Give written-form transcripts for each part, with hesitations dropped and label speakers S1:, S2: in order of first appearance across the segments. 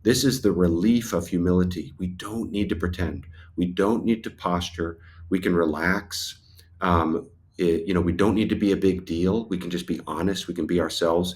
S1: This is the relief of humility. We don't need to pretend. We don't need to posture. We can relax. We don't need to be a big deal. We can just be honest. We can be ourselves.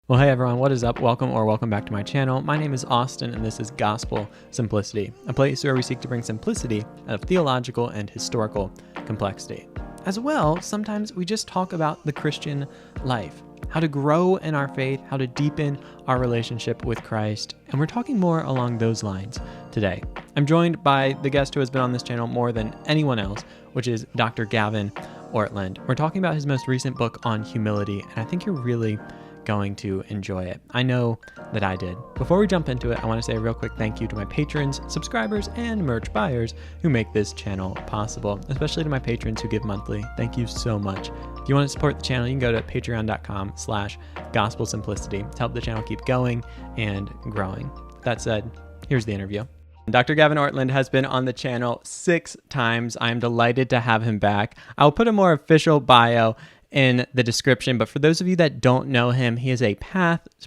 S2: Well, hey everyone, what is up? Welcome back to my channel. My name is Austin, and this is Gospel Simplicity, a place where we seek to bring simplicity out of theological and historical complexity. As well, sometimes we just talk about the Christian life, how to grow in our faith, how to deepen our relationship with Christ, and we're talking more along those lines today. I'm joined by the guest who has been on this channel more than anyone else, which is Dr. Gavin Ortlund. We're talking about his most recent book on humility, and I think you're really going to enjoy it. I know that I did. Before we jump into it, I want to say a real quick thank you to my patrons, subscribers, and merch buyers who make this channel possible, especially to my patrons who give monthly. Thank you so much. If you want to support the channel, you can go to patreon.com/gospelsimplicity to help the channel keep going and growing. That said, here's the interview. Dr. Gavin Ortlund has been on the channel 6 times. I am delighted to have him back. I'll put a more official bio in the description, but for those of you that don't know him, he is a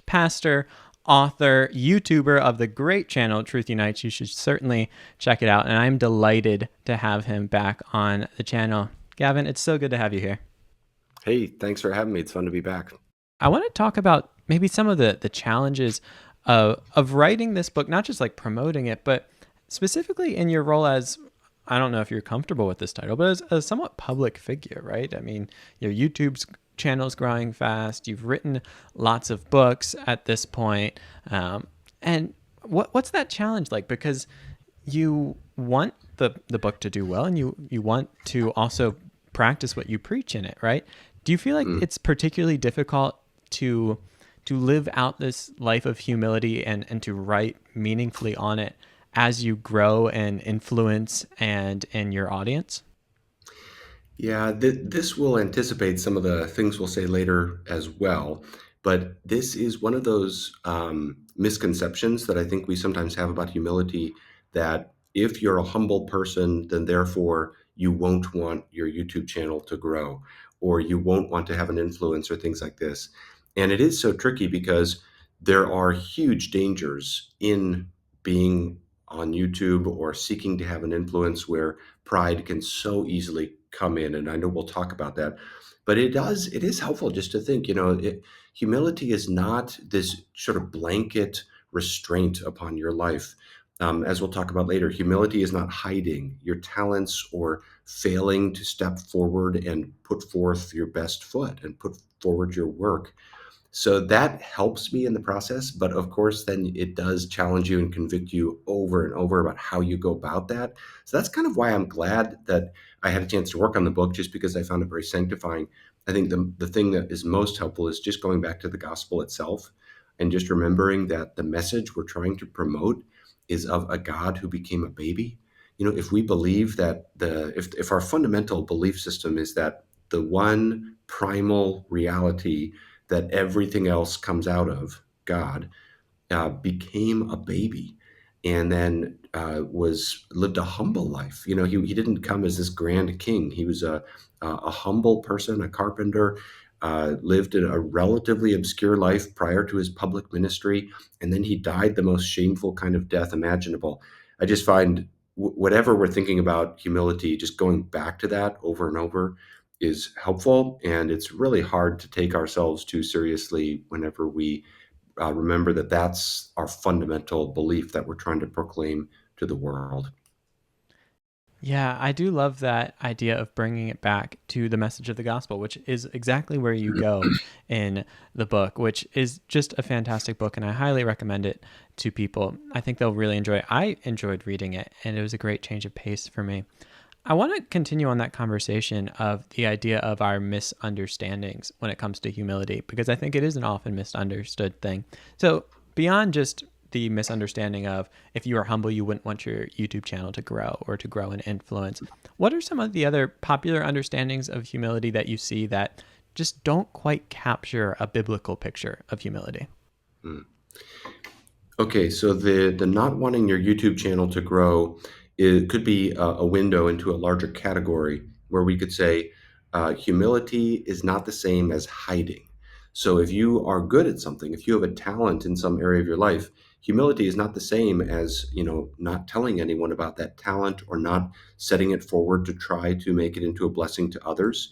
S2: pastor, author, YouTuber of the great channel Truth Unites. You should certainly check it out, and I'm delighted to have him back on the channel. Gavin, it's so good to have you here.
S1: Hey, thanks for having me. It's fun to be back.
S2: I want to talk about maybe some of the challenges of writing this book, not just like promoting it, but specifically in your role as, I don't know if you're comfortable with this title, but as a somewhat public figure, right? I mean, your YouTube's channel is growing fast. You've written lots of books at this point. And what's that challenge like? Because you want the book to do well, and you want to also practice what you preach in it, right? Do you feel like it's particularly difficult to live out this life of humility and to write meaningfully on it as you grow and influence and in your audience?
S1: Yeah, this will anticipate some of the things we'll say later as well. But this is one of those misconceptions that I think we sometimes have about humility, that if you're a humble person, then therefore you won't want your YouTube channel to grow, or you won't want to have an influence, or things like this. And it is so tricky because there are huge dangers in being on YouTube or seeking to have an influence, where pride can so easily come in. And I know we'll talk about that. But it is helpful just to think, humility is not this sort of blanket restraint upon your life. As we'll talk about later, humility is not hiding your talents or failing to step forward and put forth your best foot and put forward your work. So that helps me in the process. But of course, then it does challenge you and convict you over and over about how you go about that. So that's kind of why I'm glad that I had a chance to work on the book, just because I found it very sanctifying. I think the thing that is most helpful is just going back to the gospel itself and just remembering that the message we're trying to promote is of a God who became a baby. If we believe that if our fundamental belief system is that the one primal reality that everything else comes out of, God, became a baby, and then was lived a humble life. He didn't come as this grand king. He was a humble person, a carpenter, lived in a relatively obscure life prior to his public ministry, and then he died the most shameful kind of death imaginable. I just find whatever we're thinking about humility, just going back to that over and over is helpful. And it's really hard to take ourselves too seriously whenever we remember that that's our fundamental belief that we're trying to proclaim to the world.
S2: Yeah, I do love that idea of bringing it back to the message of the gospel, which is exactly where you go in the book, which is just a fantastic book, and I highly recommend it to people. I think they'll really enjoy it. I enjoyed reading it, and it was a great change of pace for me. I want to continue on that conversation of the idea of our misunderstandings when it comes to humility, because I think it is an often misunderstood thing. So beyond just the misunderstanding of, if you are humble, you wouldn't want your YouTube channel to grow or to grow in influence, what are some of the other popular understandings of humility that you see that just don't quite capture a biblical picture of humility?
S1: Okay, so the not wanting your YouTube channel to grow, it could be a window into a larger category, where we could say humility is not the same as hiding. So if you are good at something, if you have a talent in some area of your life, humility is not the same as, not telling anyone about that talent or not setting it forward to try to make it into a blessing to others.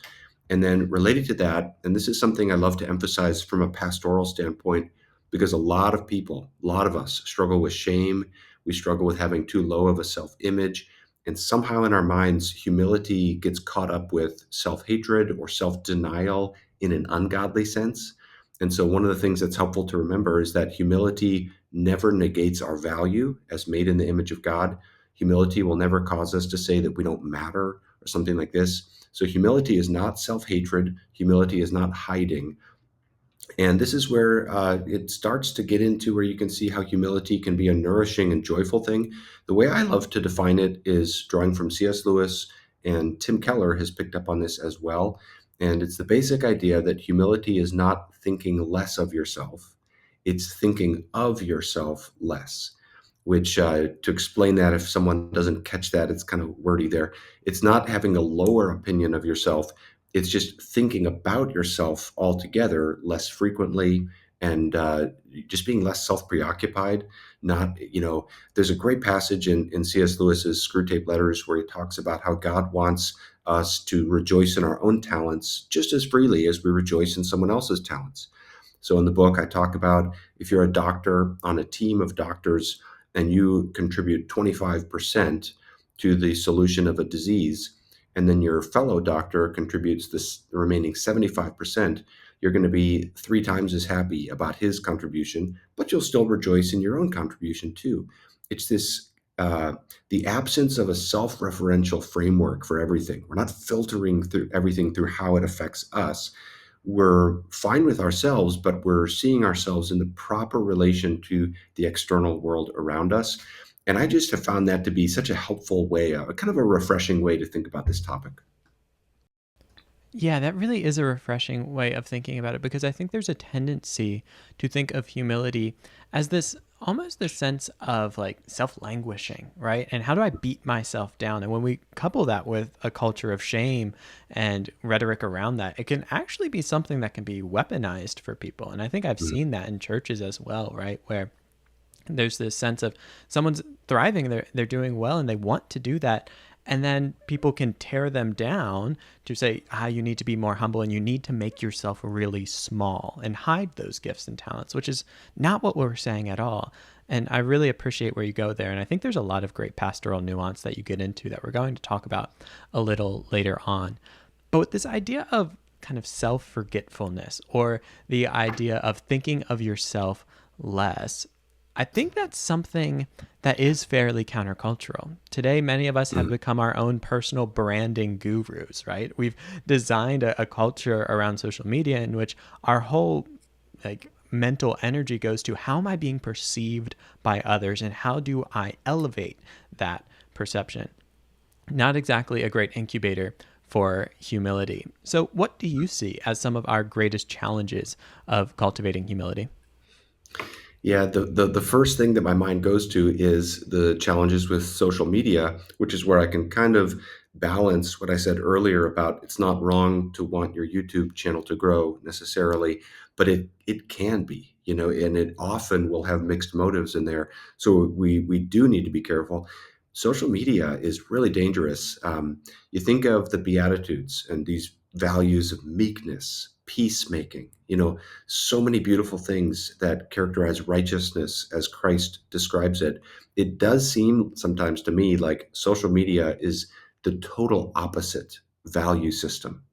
S1: And then related to that, and this is something I love to emphasize from a pastoral standpoint, because a lot of people, a lot of us struggle with shame. We struggle with having too low of a self image. And somehow in our minds, humility gets caught up with self hatred or self denial in an ungodly sense. And so, one of the things that's helpful to remember is that humility never negates our value as made in the image of God. Humility will never cause us to say that we don't matter or something like this. So, humility is not self hatred, humility is not hiding. And this is where it starts to get into where you can see how humility can be a nourishing and joyful thing. The way I love to define it is drawing from C.S. Lewis, and Tim Keller has picked up on this as well. And it's the basic idea that humility is not thinking less of yourself, it's thinking of yourself less. Which, to explain that, if someone doesn't catch that, it's kind of wordy there. It's not having a lower opinion of yourself, it's just thinking about yourself altogether less frequently, and just being less self-preoccupied. Not, there's a great passage in C.S. Lewis's Screw Tape Letters where he talks about how God wants us to rejoice in our own talents just as freely as we rejoice in someone else's talents. So in the book, I talk about if you're a doctor on a team of doctors and you contribute 25% to the solution of a disease, and then your fellow doctor contributes the remaining 75%, you're going to be 3 times as happy about his contribution, but you'll still rejoice in your own contribution too. It's this the absence of a self-referential framework for everything. We're not filtering through everything through how it affects us. We're fine with ourselves, but we're seeing ourselves in the proper relation to the external world around us. And I just have found that to be such a helpful way, a kind of a refreshing way to think about this topic.
S2: Yeah, that really is a refreshing way of thinking about it, because I think there's a tendency to think of humility as this almost the sense of like self-languishing, right? And how do I beat myself down? And when we couple that with a culture of shame and rhetoric around that, it can actually be something that can be weaponized for people. And I think I've
S1: Mm.
S2: seen that in churches as well, right? Where there's this sense of someone's thriving, they're doing well, and they want to do that, and then people can tear them down to say, you need to be more humble and you need to make yourself really small and hide those gifts and talents, which is not what we're saying at all. And I really appreciate where you go there, and I think there's a lot of great pastoral nuance that you get into that we're going to talk about a little later on. But with this idea of kind of self-forgetfulness, or the idea of thinking of yourself less, I think that's something that is fairly countercultural. Today, many of us have
S1: Mm.
S2: become our own personal branding gurus, right? We've designed a culture around social media in which our whole like mental energy goes to how am I being perceived by others and how do I elevate that perception. Not exactly a great incubator for humility. So, what do you see as some of our greatest challenges of cultivating humility?
S1: Yeah, the first thing that my mind goes to is the challenges with social media, which is where I can kind of balance what I said earlier about it's not wrong to want your YouTube channel to grow necessarily, but it can be, and it often will have mixed motives in there. So we do need to be careful. Social media is really dangerous. You think of the Beatitudes and these values of meekness, peacemaking, so many beautiful things that characterize righteousness as Christ describes it. It does seem sometimes to me like social media is the total opposite value system.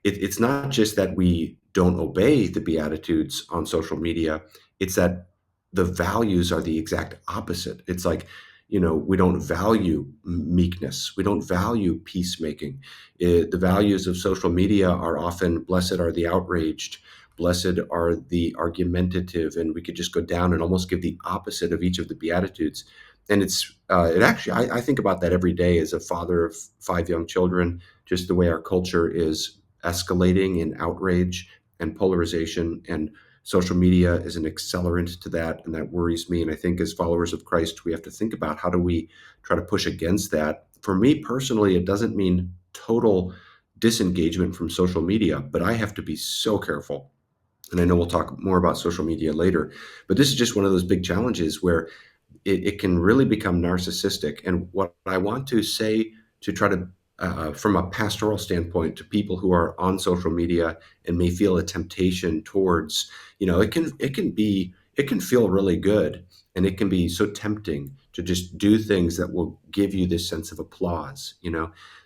S1: It's not just that we don't obey the Beatitudes on social media, it's that the values are the exact opposite. It's like, we don't value meekness, we don't value peacemaking. The values of social media are often blessed are the outraged, blessed are the argumentative, and we could just go down and almost give the opposite of each of the Beatitudes. And it actually, I think about that every day as a father of 5 young children, just the way our culture is escalating in outrage and polarization. And social media is an accelerant to that, and that worries me. And I think as followers of Christ, we have to think about how do we try to push against that. For me personally, it doesn't mean total disengagement from social media, but I have to be so careful. And I know we'll talk more about social media later, but this is just one of those big challenges where it can really become narcissistic. And what I want to say to try to, from a pastoral standpoint, to people who are on social media and may feel a temptation towards, it can feel really good, and it can be so tempting to just do things that will give you this sense of applause.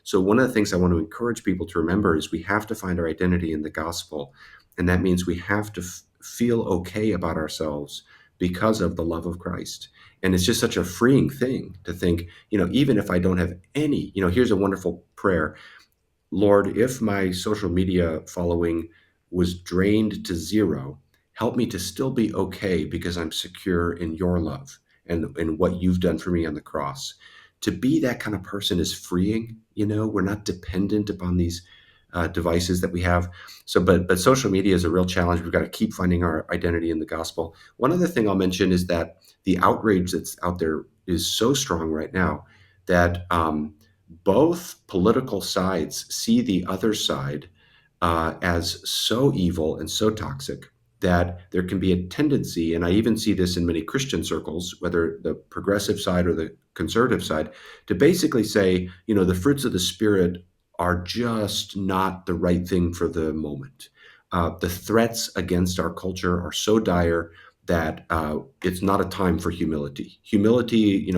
S1: So one of the things I want to encourage people to remember is we have to find our identity in the gospel, and that means we have to feel okay about ourselves because of the love of Christ. And it's just such a freeing thing to think, even if I don't have any, here's a wonderful prayer. Lord, if my social media following was drained to zero, help me to still be okay because I'm secure in your love and what you've done for me on the cross. To be that kind of person is freeing. We're not dependent upon these devices that we have. So, but social media is a real challenge. We've got to keep finding our identity in the gospel. One other thing I'll mention is that the outrage that's out there is so strong right now that both political sides see the other side as so evil and so toxic that there can be a tendency, and I even see this in many Christian circles, whether the progressive side or the conservative side, to basically say, the fruits of the Spirit are just not the right thing for the moment. The threats against our culture are so dire that it's not a time for humility. Humility,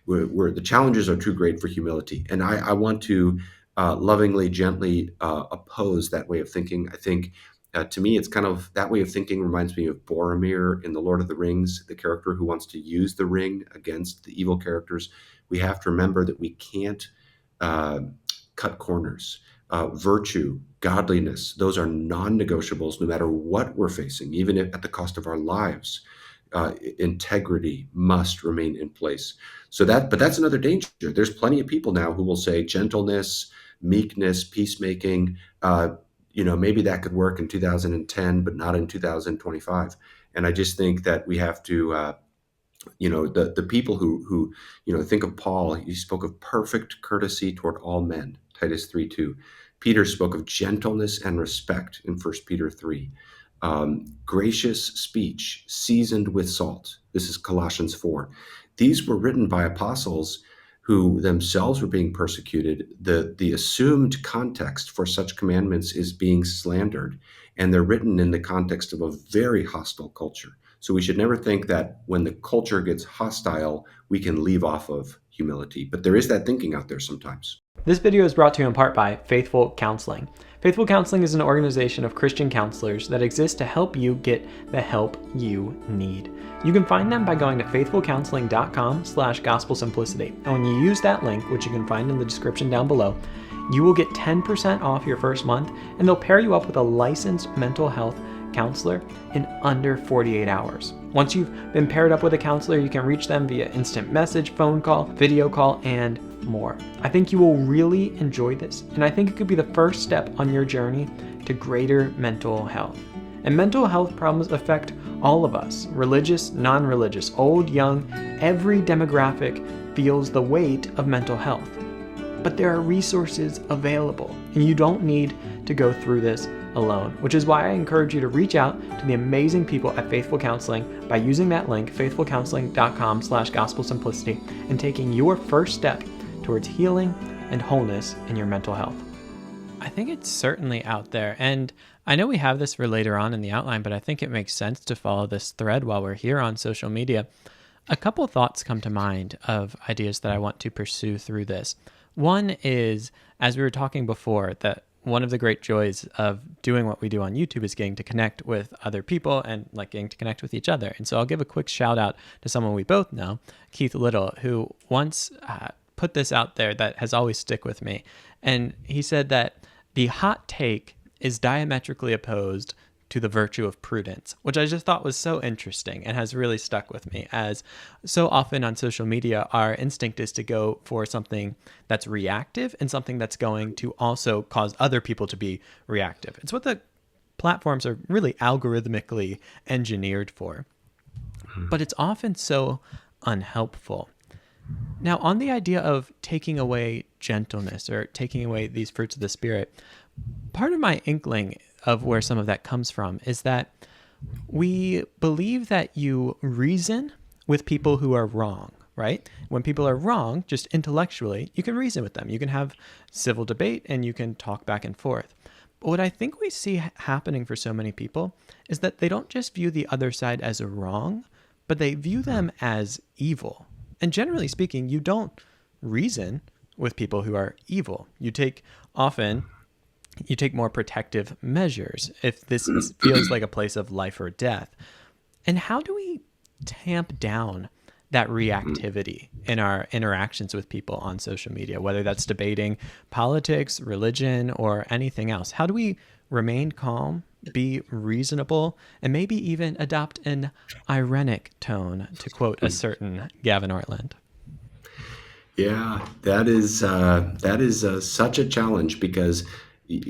S1: where the challenges are too great for humility. And I want to lovingly, gently oppose that way of thinking. I think to me, it's kind of that way of thinking reminds me of Boromir in The Lord of the Rings, the character who wants to use the ring against the evil characters. We have to remember that we can't uh, cut corners. Virtue, godliness, those are non-negotiables no matter what we're facing, even if at the cost of our lives. Integrity must remain in place. But that's another danger. There's plenty of people now who will say gentleness, meekness, peacemaking. Maybe that could work in 2010, but not in 2025. And I just think that we have to the people who think of Paul. He spoke of perfect courtesy toward all men, Titus 3:2. Peter spoke of gentleness and respect in 1 Peter 3. Gracious speech seasoned with salt, this is Colossians 4. These were written by apostles who themselves were being persecuted. The assumed context for such commandments is being slandered, and they're written in the context of a very hostile culture. So we should never think that when the culture gets hostile, we can leave off of humility. But there is that thinking out there sometimes.
S2: This video is brought to you in part by Faithful Counseling. Faithful Counseling is an organization of Christian counselors that exists to help you get the help you need. You can find them by going to faithfulcounseling.com/gospelsimplicity. And when you use that link, which you can find in the description down below, you will get 10% off your first month, and they'll pair you up with a licensed mental health counselor in under 48 hours. Once you've been paired up with a counselor, you can reach them via instant message, phone call, video call, and more. I think you will really enjoy this, and I think it could be the first step on your journey to greater mental health. And mental health problems affect all of us, religious, non-religious, old, young, every demographic feels the weight of mental health. But there are resources available, and you don't need to go through this alone, which is why I encourage you to reach out to the amazing people at Faithful Counseling by using that link, faithfulcounseling.com/gospelsimplicity, and taking your first step towards healing and wholeness in your mental health. I think it's certainly out there, and I know we have this for later on in the outline, but I think it makes sense to follow this thread while we're here on social media. A couple thoughts come to mind of ideas that I want to pursue through this. One is, as we were talking before, that one of the great joys of doing what we do on YouTube is getting to connect with other people and getting to connect with each other. And so I'll give a quick shout out to someone we both know, Keith Little, who once put this out there that has always stick with me. And he said that the hot take is diametrically opposed to the virtue of prudence, which I just thought was so interesting and has really stuck with me, as so often on social media, our instinct is to go for something that's reactive and something that's going to also cause other people to be reactive. It's what the platforms are really algorithmically engineered for, but it's often so unhelpful. Now, on the idea of taking away gentleness or taking away these fruits of the Spirit. Part of my inkling of where some of that comes from is that we believe that you reason with people who are wrong, right? When people are wrong, just intellectually, you can reason with them. You can have civil debate and you can talk back and forth. But what I think we see happening for so many people is that they don't just view the other side as wrong, but they view them as evil. And generally speaking, you don't reason with people who are evil. You take more protective measures if this feels like a place of life or death. And how do we tamp down that reactivity in our interactions with people on social media, whether that's debating politics, religion, or anything else? How do we remain calm, be reasonable, and maybe even adopt an ironic tone, to quote a certain Gavin Ortlund?
S1: Yeah, that is such a challenge because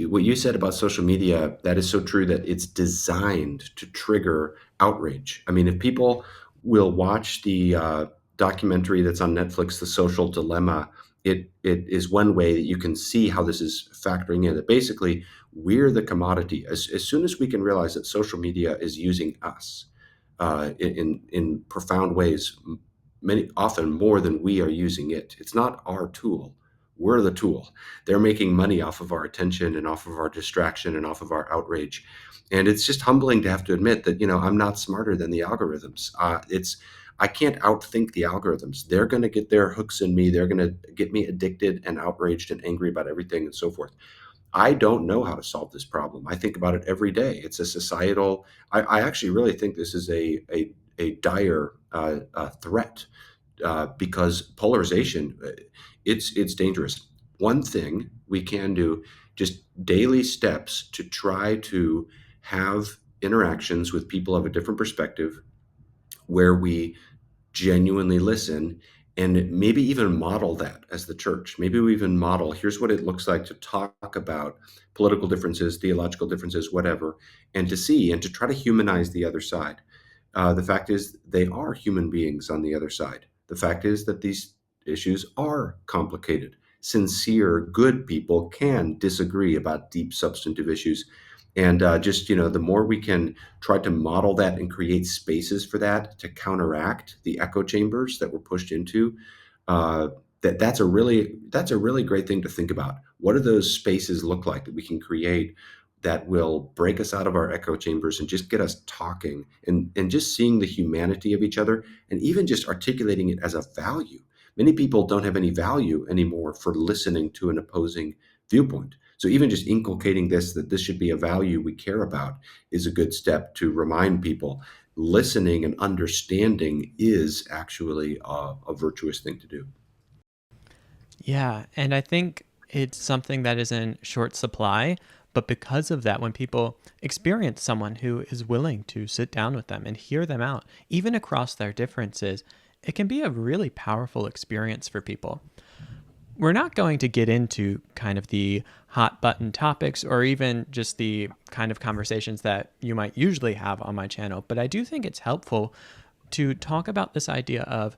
S1: what you said about social media, that is so true that it's designed to trigger outrage. I mean, if people will watch the documentary that's on Netflix, The Social Dilemma, it is one way that you can see how this is factoring in. That basically we're the commodity. As soon as we can realize that social media is using us in profound ways, many often more than we are using it. It's not our tool. We're the tool. They're making money off of our attention and off of our distraction and off of our outrage. And it's just humbling to have to admit that, I'm not smarter than the algorithms. I can't outthink the algorithms. They're going to get their hooks in me. They're going to get me addicted and outraged and angry about everything and so forth. I don't know how to solve this problem. I think about it every day. It's a societal. I actually really think this is a dire threat because polarization, it's dangerous. One thing we can do, just daily steps to try to have interactions with people of a different perspective where we genuinely listen and maybe even model that as the church. Maybe we even model here's what it looks like to talk about political differences, theological differences, whatever, and to see and to try to humanize the other side. The fact is, they are human beings on the other side. The fact is that these issues are complicated. Sincere, good people can disagree about deep, substantive issues. And the more we can try to model that and create spaces for that to counteract the echo chambers that we're pushed into, uh, that's a really great thing to think about. What do those spaces look like that we can create that will break us out of our echo chambers and just get us talking and just seeing the humanity of each other and even just articulating it as a value. Many people don't have any value anymore for listening to an opposing viewpoint. So even just inculcating this, that this should be a value we care about, is a good step to remind people listening and understanding is actually a virtuous thing to do.
S2: Yeah, and I think it's something that is in short supply. But because of that, when people experience someone who is willing to sit down with them and hear them out, even across their differences, it can be a really powerful experience for people. We're not going to get into kind of the hot button topics or even just the kind of conversations that you might usually have on my channel, but I do think it's helpful to talk about this idea of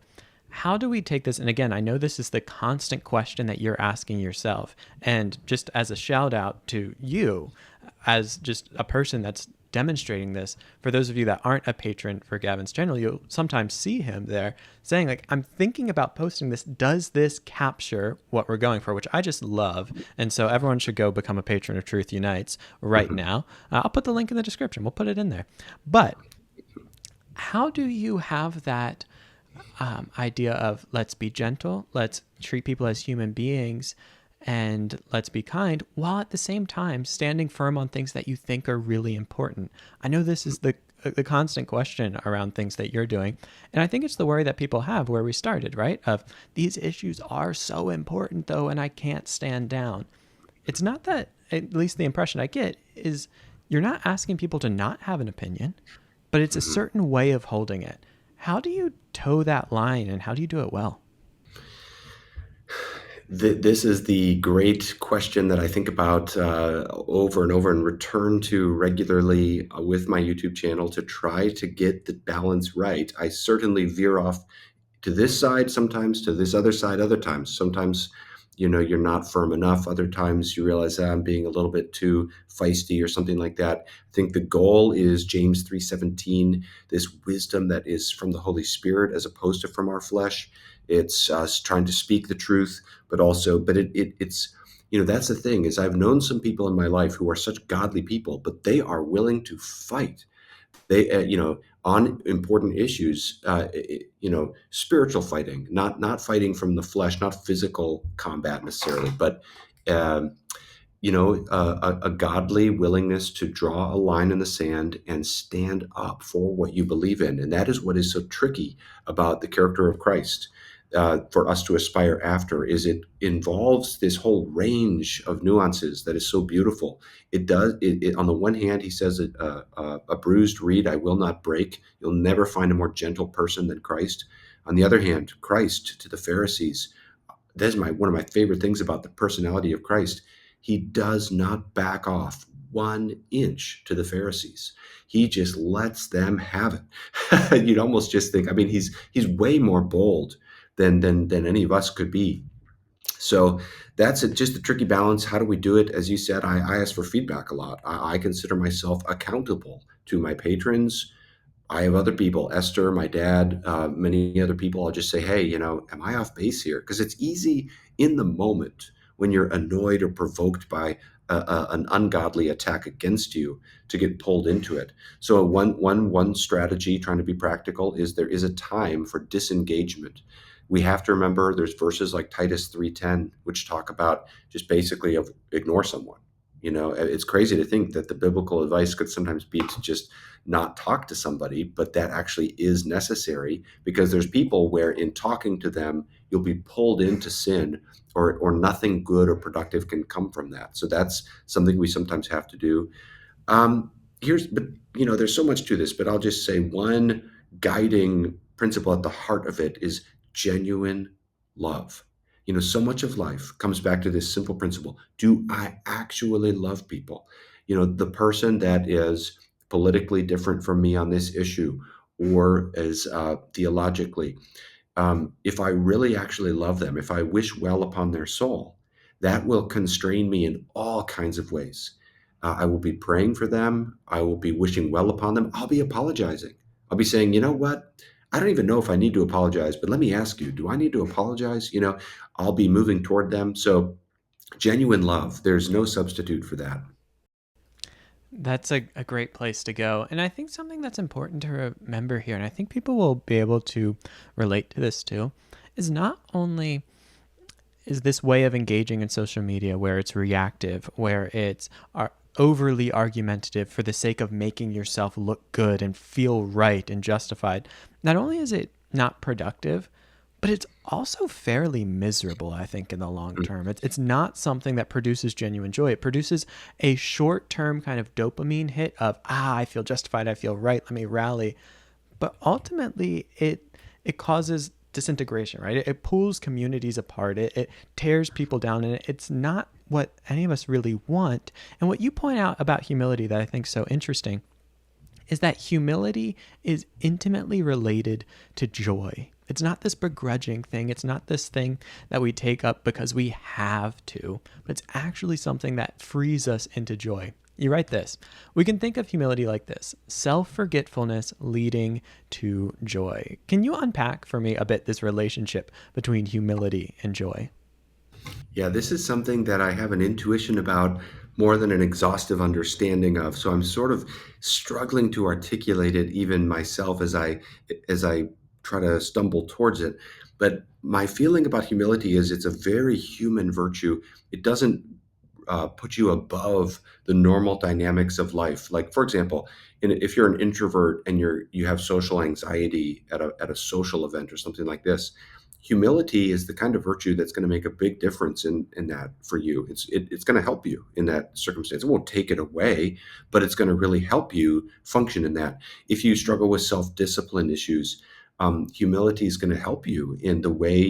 S2: how do we take this? And again, I know this is the constant question that you're asking yourself. And just as a shout out to you, as just a person that's demonstrating this, for those of you that aren't a patron for Gavin's channel, you'll sometimes see him there saying, like, I'm thinking about posting this. Does this capture what we're going for? Which I just love. And so everyone should go become a patron of Truth Unites right now. I'll put the link in the description. We'll put it in there. But how do you have that idea of let's be gentle, let's treat people as human beings, and let's be kind, while at the same time standing firm on things that you think are really important? I know this is the constant question around things that you're doing, and I think it's the worry that people have where we started, right? Of these issues are so important though, and I can't stand down. It's not that, at least the impression I get is you're not asking people to not have an opinion, but it's a certain way of holding it. How do you toe that line and how do you do it well?
S1: This is the great question that I think about over and over and return to regularly with my YouTube channel to try to get the balance right. I certainly veer off to this side sometimes, to this other side other times. Sometimes, you're not firm enough. Other times you realize that I'm being a little bit too feisty or something like that. I think the goal is James 3:17, this wisdom that is from the Holy Spirit as opposed to from our flesh. It's us trying to speak the truth, but also, but it's, that's the thing is I've known some people in my life who are such godly people, but they are willing to fight. They, on important issues, spiritual fighting, not fighting from the flesh, not physical combat necessarily, but um, a godly willingness to draw a line in the sand and stand up for what you believe in. And that is what is so tricky about the character of Christ, for us to aspire after, is it involves this whole range of nuances that is so beautiful. On the one hand, he says, a bruised reed I will not break. You'll never find a more gentle person than Christ. On the other hand, Christ to the Pharisees, that's one of my favorite things about the personality of Christ. He does not back off 1 inch to the Pharisees. He just lets them have it. You'd almost just think, I mean, he's way more bold than any of us could be. So that's just a tricky balance. How do we do it? As you said, I ask for feedback a lot. I consider myself accountable to my patrons. I have other people, Esther, my dad, many other people. I'll just say, hey, am I off base here? Because it's easy in the moment when you're annoyed or provoked by an ungodly attack against you to get pulled into it. So one strategy, trying to be practical, is there is a time for disengagement. We have to remember there's verses like Titus 3:10, which talk about just basically of ignore someone. It's crazy to think that the biblical advice could sometimes be to just not talk to somebody, but that actually is necessary, because there's people where in talking to them, you'll be pulled into sin, or nothing good or productive can come from that. So that's something we sometimes have to do. Um, but there's so much to this, but I'll just say one guiding principle at the heart of it is genuine love. So much of life comes back to this simple principle. Do I actually love people? The person that is politically different from me on this issue, or as theologically, if I really actually love them, if I wish well upon their soul, that will constrain me in all kinds of ways. I will be praying for them. I will be wishing well upon them. I'll be apologizing. I'll be saying, you know what? I don't even know if I need to apologize, but let me ask you, do I need to apologize? I'll be moving toward them. So, genuine love, there's no substitute for that.
S2: That's a great place to go. And I think something that's important to remember here, and I think people will be able to relate to this too, is not only is this way of engaging in social media where it's reactive, where it's overly argumentative for the sake of making yourself look good and feel right and justified. Not only is it not productive, but it's also fairly miserable, I think, in the long term. It's not something that produces genuine joy. It produces a short-term kind of dopamine hit of, I feel justified, I feel right, let me rally. But ultimately, it causes disintegration, right? It pulls communities apart. It tears people down, and it's not what any of us really want. And what you point out about humility that I think is so interesting is that humility is intimately related to joy. It's not this begrudging thing. It's not this thing that we take up because we have to, but it's actually something that frees us into joy. You write this. We can think of humility like this: self-forgetfulness leading to joy. Can you unpack for me a bit this relationship between humility and joy?
S1: Yeah, this is something that I have an intuition about more than an exhaustive understanding of. So I'm sort of struggling to articulate it even myself as I try to stumble towards it. But my feeling about humility is it's a very human virtue. It doesn't put you above the normal dynamics of life. Like, for example, if you're an introvert and you have social anxiety at a social event or something like this, humility is the kind of virtue that's going to make a big difference in that for you. It's going to help you in that circumstance. It won't take it away, but it's going to really help you function in that. If you struggle with self-discipline issues, humility is going to help you in the way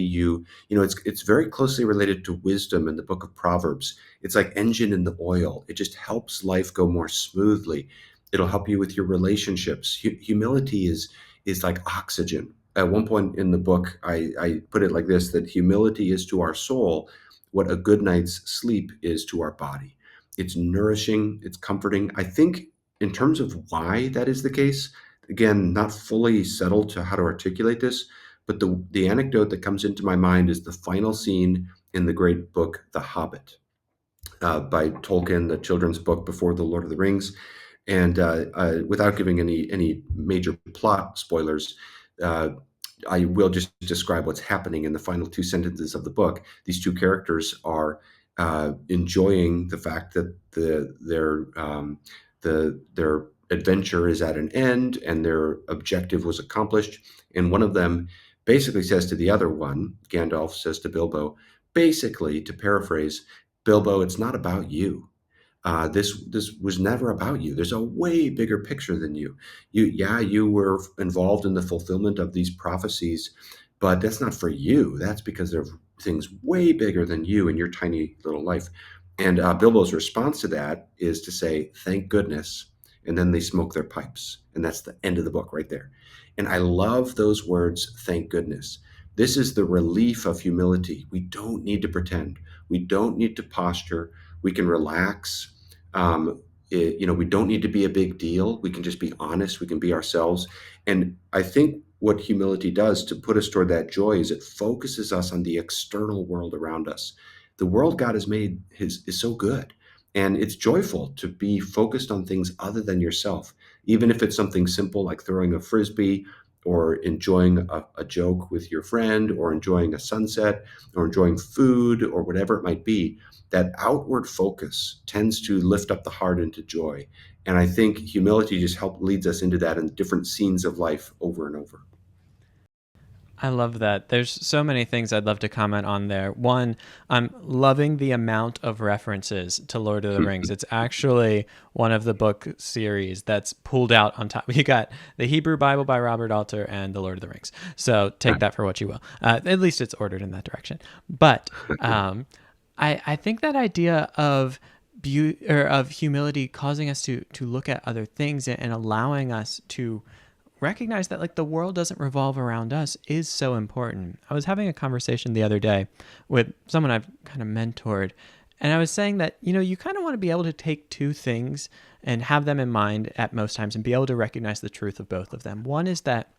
S1: it's very closely related to wisdom in the book of Proverbs. It's like engine in the oil. It just helps life go more smoothly. It'll help you with your relationships. Humility is like oxygen. At one point in the book, I put it like this: that humility is to our soul what a good night's sleep is to our body. It's nourishing, it's comforting. I think, in terms of why that is the case, again, not fully settled to how to articulate this, but the anecdote that comes into my mind is the final scene in the great book, The Hobbit, by Tolkien, the children's book before The Lord of the Rings. And without giving any major plot spoilers, uh, I will just describe what's happening in the final two sentences of the book. These two characters are enjoying the fact that their adventure is at an end and their objective was accomplished. And one of them basically says to the other one, Gandalf says to Bilbo, basically, to paraphrase, Bilbo, it's not about you. This was never about you. There's a way bigger picture than you. You were involved in the fulfillment of these prophecies, but that's not for you. That's because there are things way bigger than you in your tiny little life. And Bilbo's response to that is to say, "Thank goodness," and then they smoke their pipes, and that's the end of the book right there. And I love those words, "Thank goodness." This is the relief of humility. We don't need to pretend. We don't need to posture. We can relax. We don't need to be a big deal. We can just be honest. We can be ourselves. And I think what humility does to put us toward that joy is it focuses us on the external world around us. The world God has made is so good. And it's joyful to be focused on things other than yourself, even if it's something simple like throwing a frisbee or enjoying a joke with your friend or enjoying a sunset or enjoying food or whatever it might be. That outward focus tends to lift up the heart into joy. And I think humility just leads us into that in different scenes of life over and over.
S2: I love that. There's so many things I'd love to comment on there. One, I'm loving the amount of references to Lord of the Rings. It's actually one of the book series that's pulled out on top. You got the Hebrew Bible by Robert Alter and the Lord of the Rings. So take that for what you will. At least it's ordered in that direction. But I think that idea of beauty or of humility causing us to look at other things and allowing us to recognize that like the world doesn't revolve around us is so important. I was having a conversation the other day with someone I've kind of mentored, and I was saying that, you kind of want to be able to take two things and have them in mind at most times and be able to recognize the truth of both of them. One is that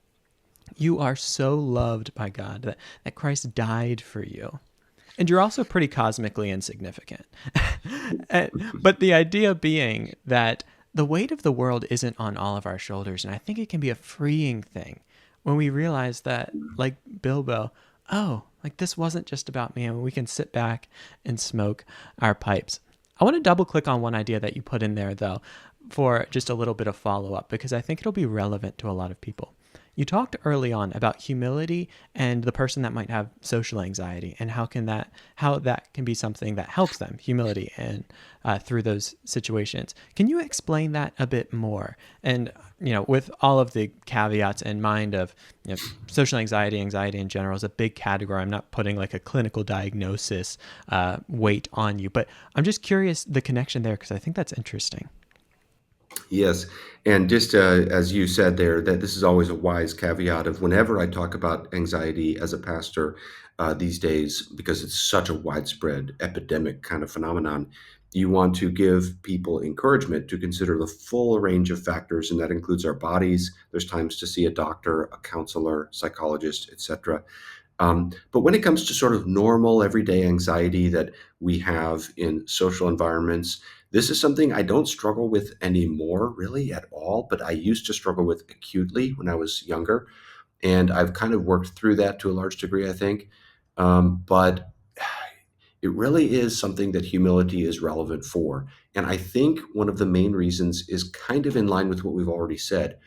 S2: you are so loved by God, that Christ died for you. And you're also pretty cosmically insignificant. But the idea being that the weight of the world isn't on all of our shoulders. And I think it can be a freeing thing when we realize that, like Bilbo, oh, like this wasn't just about me, and we can sit back and smoke our pipes. I want to double click on one idea that you put in there, though, for just a little bit of follow up, because I think it'll be relevant to a lot of people. You talked early on about humility and the person that might have social anxiety, and how that can be something that helps them, humility, and through those situations. Can you explain that a bit more? And with all of the caveats in mind of social anxiety in general is a big category. I'm not putting like a clinical diagnosis weight on you, but I'm just curious the connection there, because I think that's interesting.
S1: Yes. And just as you said there, that this is always a wise caveat of whenever I talk about anxiety as a pastor these days, because it's such a widespread epidemic kind of phenomenon, you want to give people encouragement to consider the full range of factors, and that includes our bodies. There's times to see a doctor, a counselor, psychologist, etc. But when it comes to sort of normal everyday anxiety that we have in social environments, this is something I don't struggle with anymore, really, at all. But I used to struggle with acutely when I was younger. And I've kind of worked through that to a large degree, I think. But it really is something that humility is relevant for. And I think one of the main reasons is kind of in line with what we've already said.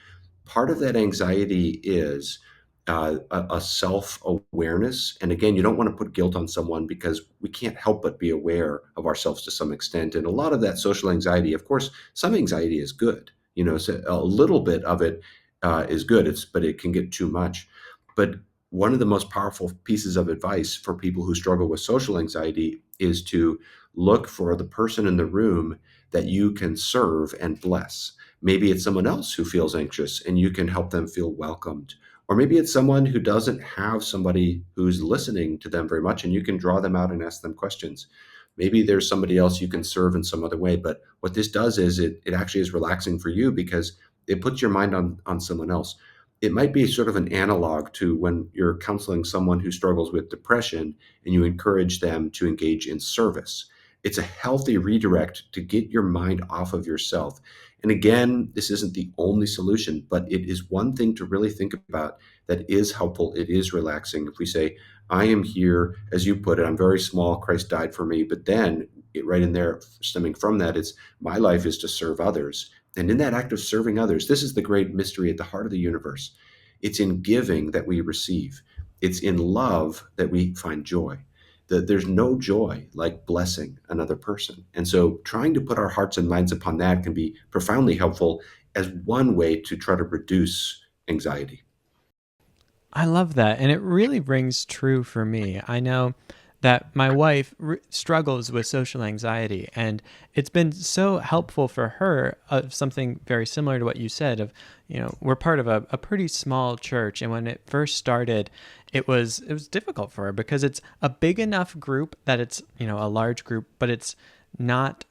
S1: Part of that anxiety is a self-awareness. And again, you don't want to put guilt on someone, because we can't help but be aware of ourselves to some extent. And a lot of that social anxiety, of course, some anxiety is good. So a little bit of it is good. But it can get too much. But one of the most powerful pieces of advice for people who struggle with social anxiety is to look for the person in the room that you can serve and bless. Maybe it's someone else who feels anxious and you can help them feel welcomed. Or maybe it's someone who doesn't have somebody who's listening to them very much, and you can draw them out and ask them questions. Maybe there's somebody else you can serve in some other way. But what this does is it actually is relaxing for you because it puts your mind on someone else. It might be sort of an analog to when you're counseling someone who struggles with depression and you encourage them to engage in service. It's a healthy redirect to get your mind off of yourself. And again, this isn't the only solution, but it is one thing to really think about that is helpful. It is relaxing. If we say, I am here, as you put it, I'm very small, Christ died for me. But then, right in there, stemming from that, it's my life is to serve others. And in that act of serving others, this is the great mystery at the heart of the universe. It's in giving that we receive, it's in love that we find joy. There's no joy like blessing another person. And so trying to put our hearts and minds upon that can be profoundly helpful as one way to try to reduce anxiety.
S2: I love that. And it really rings true for me. I know that my wife struggles with social anxiety, and it's been so helpful for her of something very similar to what you said of, we're part of a pretty small church. And when it first started, it was difficult for her because it's a big enough group that it's, a large group, but it's not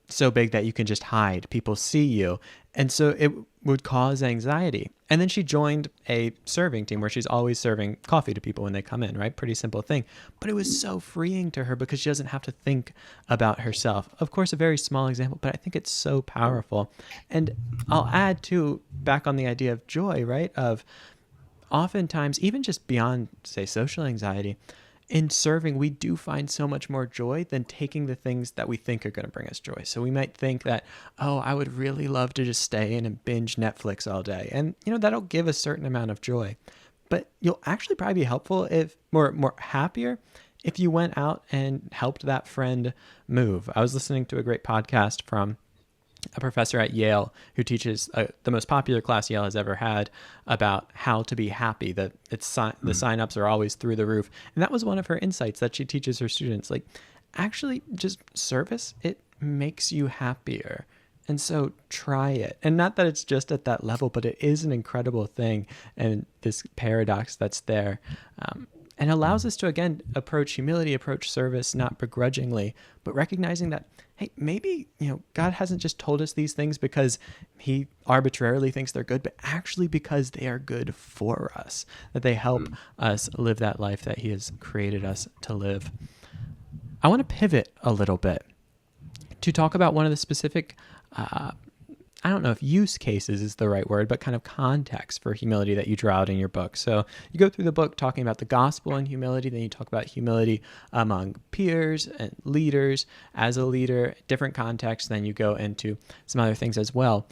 S2: so big that you can just hide. People see you. And so it would cause anxiety. And then she joined a serving team where she's always serving coffee to people when they come in, right? Pretty simple thing. But it was so freeing to her because she doesn't have to think about herself. Of course, a very small example, but I think it's so powerful. And I'll add too, back on the idea of joy, right? Of oftentimes, even just beyond, say, social anxiety, in serving, we do find so much more joy than taking the things that we think are going to bring us joy. So we might think that, oh, I would really love to just stay in and binge Netflix all day. And, that'll give a certain amount of joy. But you'll actually probably be helpful if more happier if you went out and helped that friend move. I was listening to a great podcast from a professor at Yale who teaches the most popular class Yale has ever had about how to be happy. The signups are always through the roof. And that was one of her insights that she teaches her students. Like, actually, just service, it makes you happier. And so try it. And not that it's just at that level, but it is an incredible thing. And this paradox that's there. And allows us to, again, approach humility, approach service, not begrudgingly, but recognizing that, hey, maybe, God hasn't just told us these things because he arbitrarily thinks they're good, but actually because they are good for us, that they help us live that life that he has created us to live. I want to pivot a little bit to talk about one of the specific I don't know if use cases is the right word, but kind of context for humility that you draw out in your book. So you go through the book talking about the gospel and humility, then you talk about humility among peers and leaders, as a leader, different contexts, then you go into some other things as well.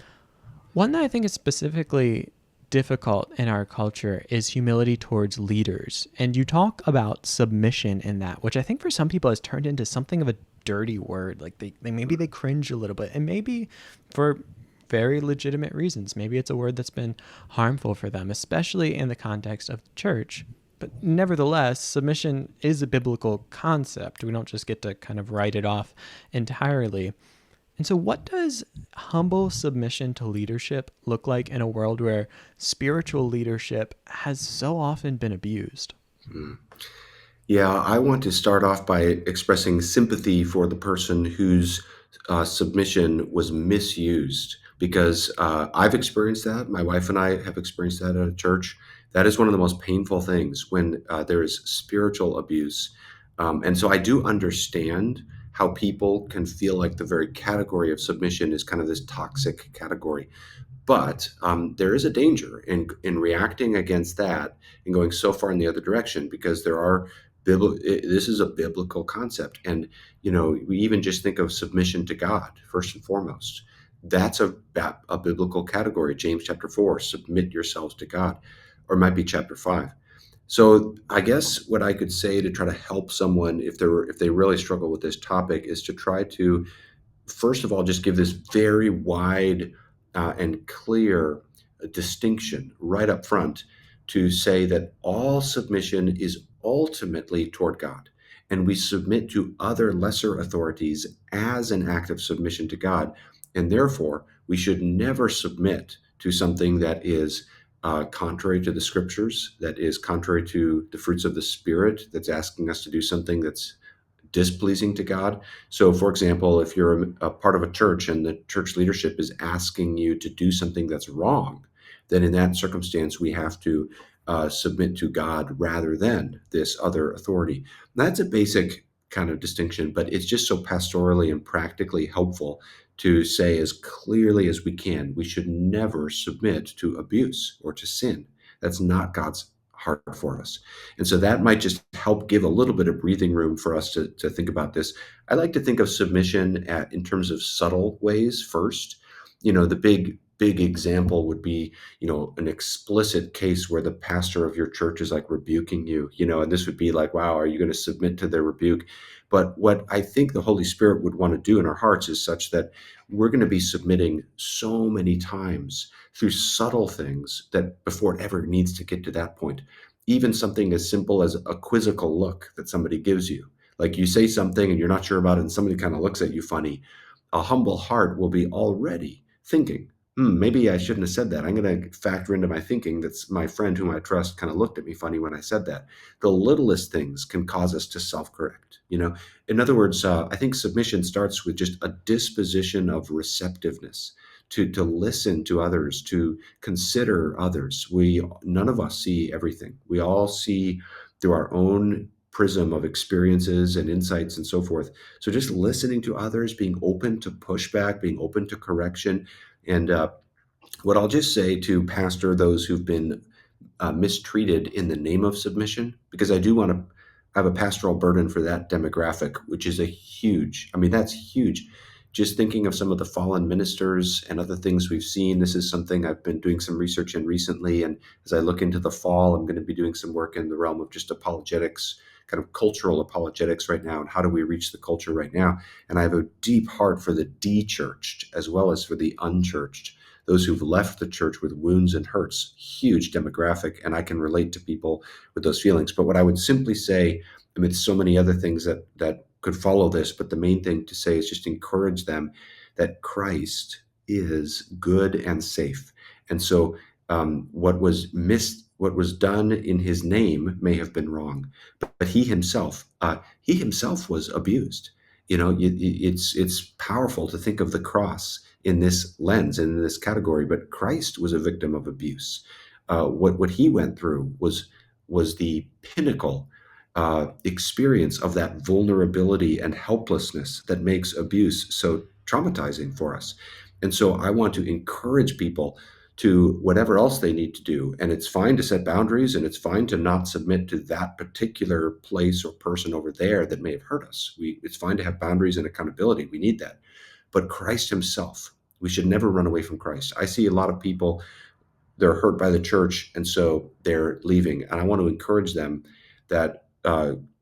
S2: One that I think is specifically difficult in our culture is humility towards leaders. And you talk about submission in that, which I think for some people has turned into something of a dirty word. Like they maybe they cringe a little bit, and maybe for very legitimate reasons. Maybe it's a word that's been harmful for them, especially in the context of the church. But nevertheless, submission is a biblical concept. We don't just get to kind of write it off entirely. And so what does humble submission to leadership look like in a world where spiritual leadership has so often been abused?
S1: Yeah, I want to start off by expressing sympathy for the person whose submission was misused because I've experienced that. My wife and I have experienced that at a church. That is one of the most painful things when there is spiritual abuse. And so I do understand how people can feel like the very category of submission is kind of this toxic category. But there is a danger in reacting against that and going so far in the other direction because there are this is a biblical concept, and we even just think of submission to God first and foremost. That's a biblical category. James chapter 4, submit yourselves to God, or it might be chapter 5. So I guess what I could say to try to help someone if they really struggle with this topic is to try to first of all, just give this very wide and clear distinction right up front to say that all submission is ultimately toward God. And we submit to other lesser authorities as an act of submission to God. And therefore, we should never submit to something that is contrary to the scriptures, that is contrary to the fruits of the Spirit, that's asking us to do something that's displeasing to God. So, for example, if you're a part of a church and the church leadership is asking you to do something that's wrong, then in that circumstance, we have to submit to God rather than this other authority. That's a basic kind of distinction, but it's just so pastorally and practically helpful to say as clearly as we can, we should never submit to abuse or to sin. That's not God's heart for us. And so that might just help give a little bit of breathing room for us to think about this. I like to think of submission in terms of subtle ways first. The big example would be, an explicit case where the pastor of your church is like rebuking you, and this would be like, wow, are you going to submit to their rebuke? But what I think the Holy Spirit would want to do in our hearts is such that we're going to be submitting so many times through subtle things that before it ever needs to get to that point, even something as simple as a quizzical look that somebody gives you. Like you say something and you're not sure about it, and somebody kind of looks at you funny. A humble heart will be already thinking, maybe I shouldn't have said that. I'm going to factor into my thinking that's my friend whom I trust kind of looked at me funny when I said that. The littlest things can cause us to self correct. In other words, I think submission starts with just a disposition of receptiveness to listen to others, to consider others. None of us see everything. We all see through our own prism of experiences and insights and so forth. So just listening to others, being open to pushback, being open to correction. And what I'll just say to pastor those who've been mistreated in the name of submission, because I do want to have a pastoral burden for that demographic, which is that's huge. Just thinking of some of the fallen ministers and other things we've seen, this is something I've been doing some research in recently. And as I look into the fall, I'm going to be doing some work in the realm of just apologetics, kind of cultural apologetics right now, and how do we reach the culture right now. And I have a deep heart for the de-churched as well as for the unchurched, those who've left the church with wounds and hurts, huge demographic, and I can relate to people with those feelings. But what I would simply say, amidst so many other things that could follow this, but the main thing to say is just encourage them that Christ is good and safe. And so what was done in his name may have been wrong, but he himself was abused. It's powerful to think of the cross in this lens and in this category, but Christ was a victim of abuse. What he went through was the pinnacle experience of that vulnerability and helplessness that makes abuse so traumatizing for us. And so I want to encourage people to whatever else they need to do. And it's fine to set boundaries, and it's fine to not submit to that particular place or person over there that may have hurt us. It's fine to have boundaries and accountability. We need that. But Christ himself, we should never run away from Christ. I see a lot of people, they're hurt by the church, and so they're leaving. And I want to encourage them that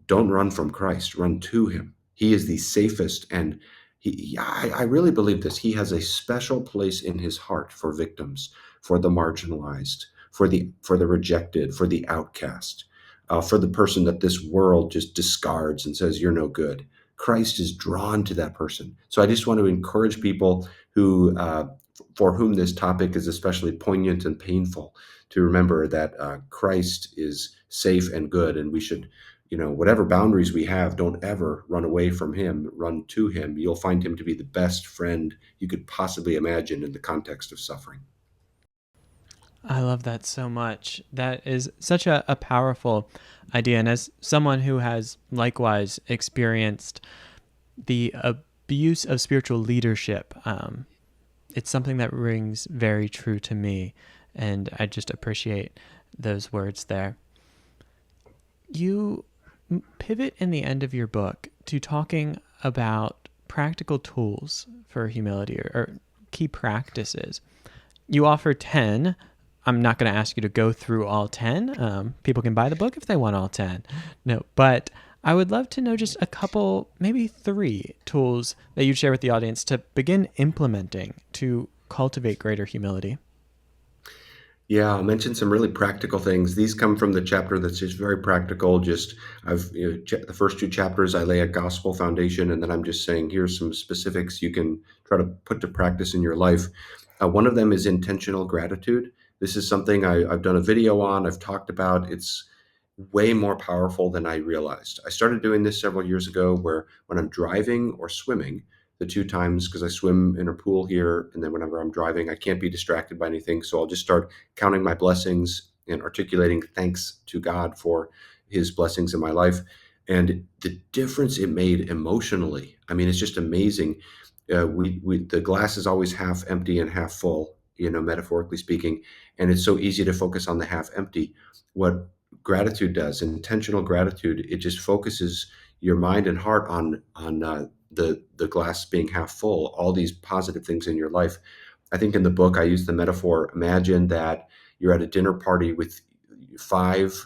S1: don't run from Christ, run to him. He is the safest, and I really believe this. He has a special place in his heart for victims, for the marginalized, for the rejected, for the outcast, for the person that this world just discards and says, you're no good. Christ is drawn to that person. So I just want to encourage people for whom this topic is especially poignant and painful, to remember that Christ is safe and good, and we should, whatever boundaries we have, don't ever run away from him, run to him. You'll find him to be the best friend you could possibly imagine in the context of suffering.
S2: I love that so much. That is such a powerful idea. And as someone who has likewise experienced the abuse of spiritual leadership, it's something that rings very true to me. And I just appreciate those words there. You pivot in the end of your book to talking about practical tools for humility, or key practices. You offer 10. I'm not going to ask you to go through all 10. People can buy the book if they want all 10. No, but I would love to know just a couple, maybe 3 tools that you'd share with the audience to begin implementing to cultivate greater humility.
S1: Yeah, I'll mention some really practical things. These come from the chapter that's just very practical. The first 2 chapters, I lay a gospel foundation, and then I'm just saying, here's some specifics you can try to put to practice in your life. One of them is intentional gratitude. This is something I've done a video on, I've talked about. It's way more powerful than I realized. I started doing this several years ago where when I'm driving or swimming, the two times, because I swim in a pool here, and then whenever I'm driving, I can't be distracted by anything. So I'll just start counting my blessings and articulating thanks to God for his blessings in my life. And the difference it made emotionally, I mean, it's just amazing. The glass is always half empty and half full, metaphorically speaking, and it's so easy to focus on the half empty. What gratitude does, intentional gratitude, it just focuses your mind and heart on the glass being half full, all these positive things in your life. I think in the book I use the metaphor: imagine that you're at a dinner party with five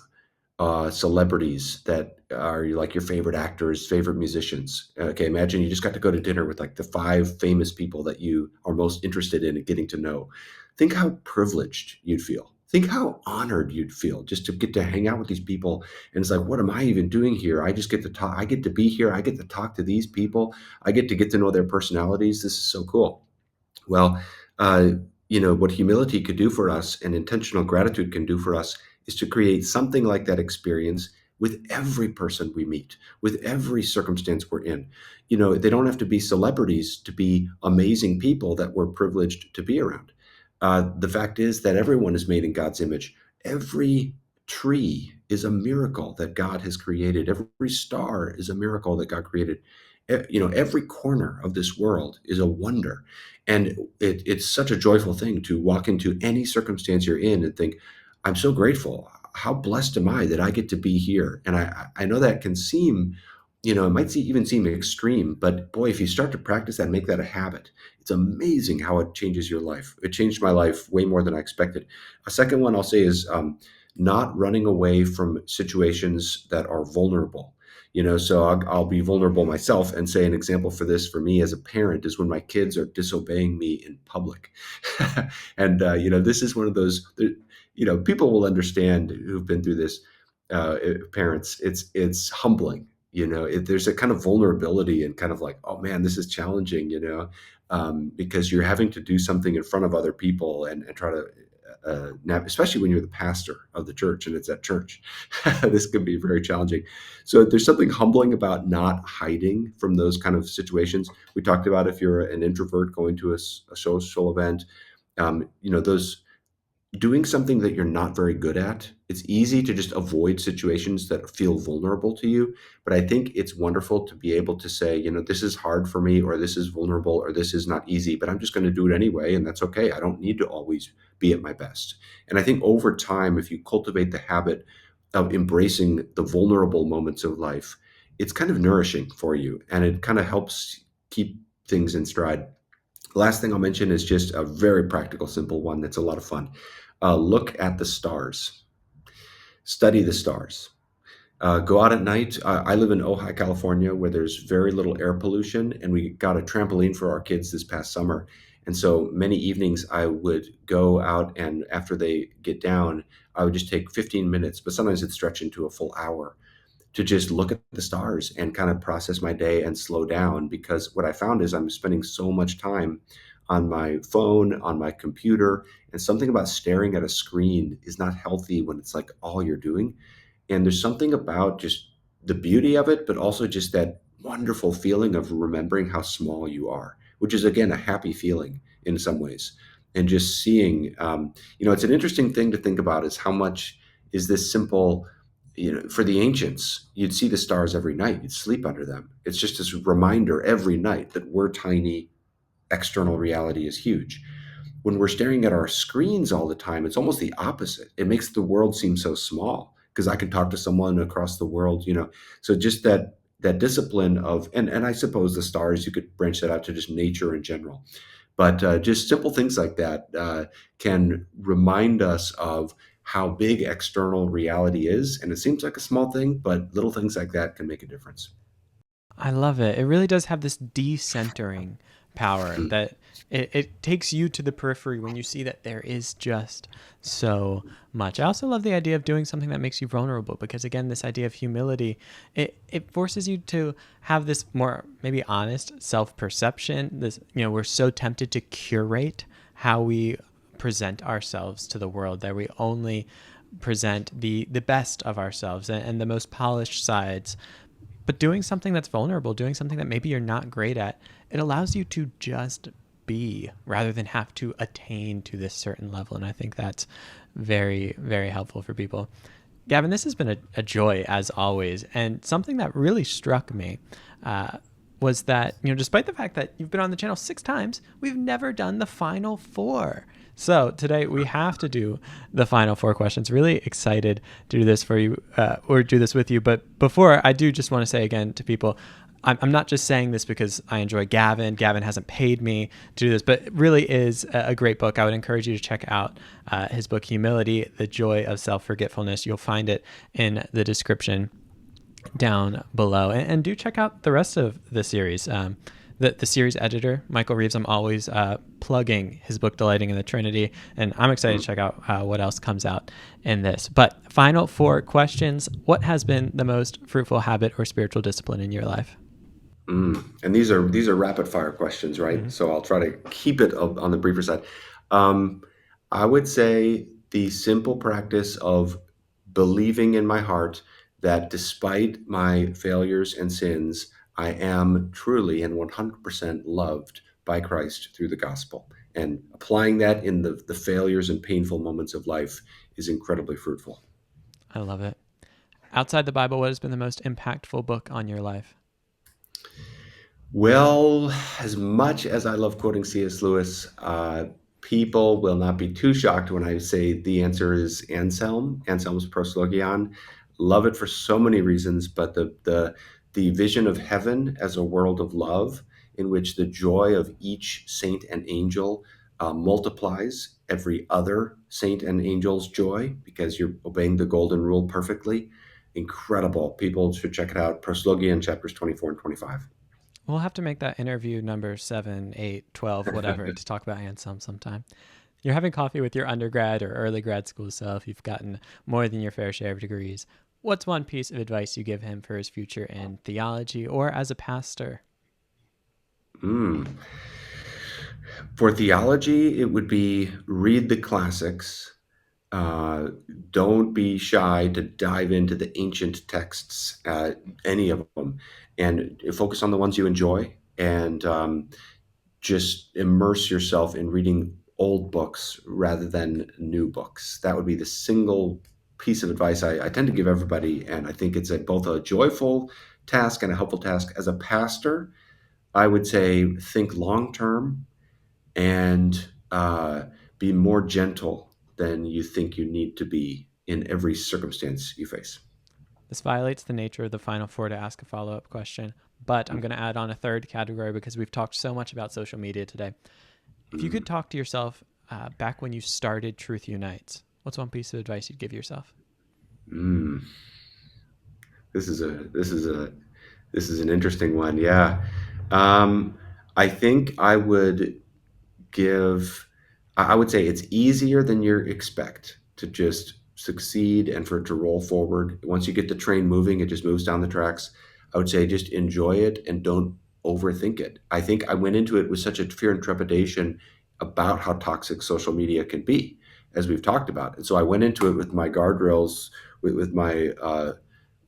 S1: celebrities that are like your favorite actors, favorite musicians. Okay, imagine you just got to go to dinner with like the five famous people that you are most interested in and getting to know. Think how privileged you'd feel. Think how honored you'd feel just to get to hang out with these people. And it's like, what am I even doing here? I just get to talk. I get to be here. I get to talk to these people. I get to know their personalities. This is so cool. Well, uh, what humility could do for us and intentional gratitude can do for us is to create something like that experience with every person we meet, with every circumstance we're in. They don't have to be celebrities to be amazing people that we're privileged to be around. The fact is that everyone is made in God's image. Every tree is a miracle that God has created. Every star is a miracle that God created. Every corner of this world is a wonder. And it's such a joyful thing to walk into any circumstance you're in and think, I'm so grateful. How blessed am I that I get to be here? And I know that can seem, it might even seem extreme, but boy, if you start to practice that and make that a habit, it's amazing how it changes your life. It changed my life way more than I expected. A second one I'll say is not running away from situations that are vulnerable. So I'll be vulnerable myself and say an example for this for me as a parent is when my kids are disobeying me in public. And this is one of those, people will understand who've been through this. Parents, it's humbling. There's a kind of vulnerability and kind of like, oh man, this is challenging. Because you're having to do something in front of other people and try to especially when you're the pastor of the church and it's at church. This can be very challenging. So there's something humbling about not hiding from those kind of situations. We talked about if you're an introvert going to a social event, those doing something that you're not very good at. It's easy to just avoid situations that feel vulnerable to you. But I think it's wonderful to be able to say, this is hard for me, or this is vulnerable, or this is not easy, but I'm just going to do it anyway. And that's okay. I don't need to always be at my best. And I think over time, if you cultivate the habit of embracing the vulnerable moments of life, it's kind of nourishing for you and it kind of helps keep things in stride. Last thing I'll mention is just a very practical, simple one that's a lot of fun. Look at the stars, study the stars. Go out at night. I live in Ojai, California, where there's very little air pollution, and we got a trampoline for our kids this past summer. And so many evenings I would go out, and after they get down, I would just take 15 minutes, but sometimes it'd stretch into a full hour to just look at the stars and kind of process my day and slow down. Because what I found is I'm spending so much time on my phone, on my computer, and something about staring at a screen is not healthy when it's like all you're doing. And there's something about just the beauty of it, but also just that wonderful feeling of remembering how small you are, which is again a happy feeling in some ways. And just seeing, it's an interesting thing to think about is how much is this simple. For the ancients, you'd see the stars every night, you'd sleep under them. It's just this reminder every night that we're tiny, external reality is huge. When we're staring at our screens all the time, it's almost the opposite. It makes the world seem so small because I can talk to someone across the world. So just that discipline of, and I suppose the stars, you could branch that out to just nature in general. But just simple things like that can remind us of how big external reality is. And it seems like a small thing, but little things like that can make a difference.
S2: I love it. It really does have this decentering power
S1: Mm.
S2: that it takes you to the periphery when you see that there is just so much. I also love the idea of doing something that makes you vulnerable because, again, this idea of humility, it forces you to have this more maybe honest self-perception. We're so tempted to curate how we present ourselves to the world, that we only present the best of ourselves and the most polished sides. But doing something that's vulnerable, doing something that maybe you're not great at, it allows you to just be rather than have to attain to this certain level. And I think that's very, very helpful for people. Gavin, this has been a joy as always. And something that really struck me was that, despite the fact that you've been on the channel 6 times, we've never done the final 4. So today we have to do the final 4 questions. Really excited to do this for you or do this with you. But before, I do just want to say again to people, I'm not just saying this because I enjoy Gavin. Gavin hasn't paid me to do this, but it really is a great book. I would encourage you to check out his book, Humility, The Joy of Self-Forgetfulness. You'll find it in the description down below. And do check out the rest of the series. The series editor, Michael Reeves, I'm always plugging his book, Delighting in the Trinity, and I'm excited to check out what else comes out in this. But final 4 questions. What has been the most fruitful habit or spiritual discipline in your life?
S1: And these are rapid fire questions, right?
S2: Mm-hmm.
S1: So I'll try to keep it on the briefer side. I would say the simple practice of believing in my heart that despite my failures and sins, I am truly and 100% loved by Christ through the gospel. And applying that in the failures and painful moments of life is incredibly fruitful.
S2: I love it. Outside the Bible, what has been the most impactful book on your life?
S1: Well, as much as I love quoting C.S. Lewis, people will not be too shocked when I say the answer is Anselm's Proslogion. Love it for so many reasons, but the vision of heaven as a world of love in which the joy of each saint and angel multiplies every other saint and angel's joy because you're obeying the golden rule perfectly. Incredible. People should check it out. Proslogion chapters 24 and 25.
S2: We'll have to make that interview number 7, 8, 12, whatever, to talk about Anselm sometime. You're having coffee with your undergrad or early grad school self. You've gotten more than your fair share of degrees. What's one piece of advice you give him for his future in theology or as a pastor?
S1: Mm. For theology, it would be read the classics. Uh, don't be shy to dive into the ancient texts, any of them, and focus on the ones you enjoy and just immerse yourself in reading old books rather than new books. That would be the single piece of advice I tend to give everybody. And I think it's both a joyful task and a helpful task. As a pastor, I would say think long term and be more gentle than you think you need to be in every circumstance you face.
S2: This violates the nature of the final 4 to ask a follow-up question, but I'm going to add on a third category because we've talked so much about social media today. If you could talk to yourself back when you started Truth Unites, what's one piece of advice you'd give yourself?
S1: Mm. This is an interesting one. Yeah, I think I would say it's easier than you expect to just succeed and for it to roll forward. Once you get the train moving, it just moves down the tracks. I would say just enjoy it and don't overthink it. I think I went into it with such a fear and trepidation about how toxic social media can be, as we've talked about. And so I went into it with my guardrails, with my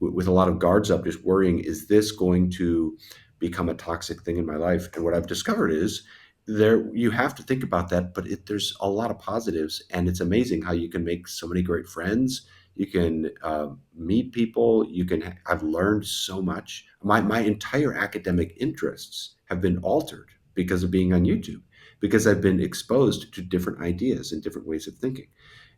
S1: with a lot of guards up, just worrying, is this going to become a toxic thing in my life? And what I've discovered is you have to think about that, but there's a lot of positives, and it's amazing how you can make so many great friends. You can meet people. I've learned so much. My entire academic interests have been altered because of being on YouTube, because I've been exposed to different ideas and different ways of thinking,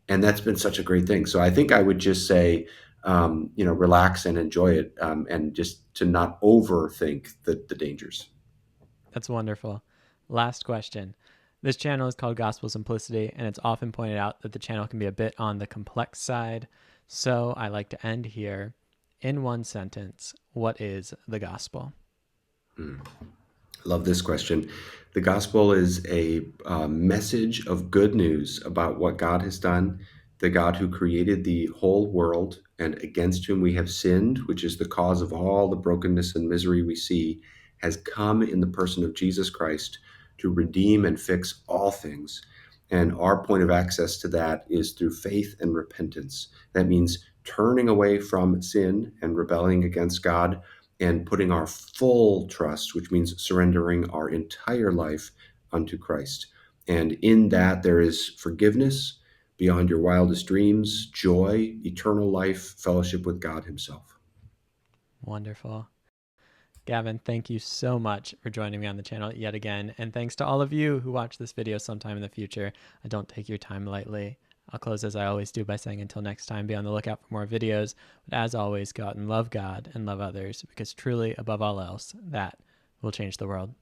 S1: and that's been such a great thing. So I think I would just say, relax and enjoy it, and just to not overthink the dangers.
S2: That's wonderful. Last question. This channel is called Gospel Simplicity, and it's often pointed out that the channel can be a bit on the complex side. So I like to end here in one sentence. What is the gospel?
S1: Love this question. The gospel is a message of good news about what God has done, the God who created the whole world and against whom we have sinned, which is the cause of all the brokenness and misery we see, has come in the person of Jesus Christ to redeem and fix all things. And our point of access to that is through faith and repentance. That means turning away from sin and rebelling against God and putting our full trust, which means surrendering our entire life unto Christ. And in that, there is forgiveness beyond your wildest dreams, joy, eternal life, fellowship with God Himself.
S2: Wonderful. Gavin, thank you so much for joining me on the channel yet again. And thanks to all of you who watch this video sometime in the future. I don't take your time lightly. I'll close as I always do by saying until next time, be on the lookout for more videos. But as always, go out and love God and love others, because truly, above all else, that will change the world.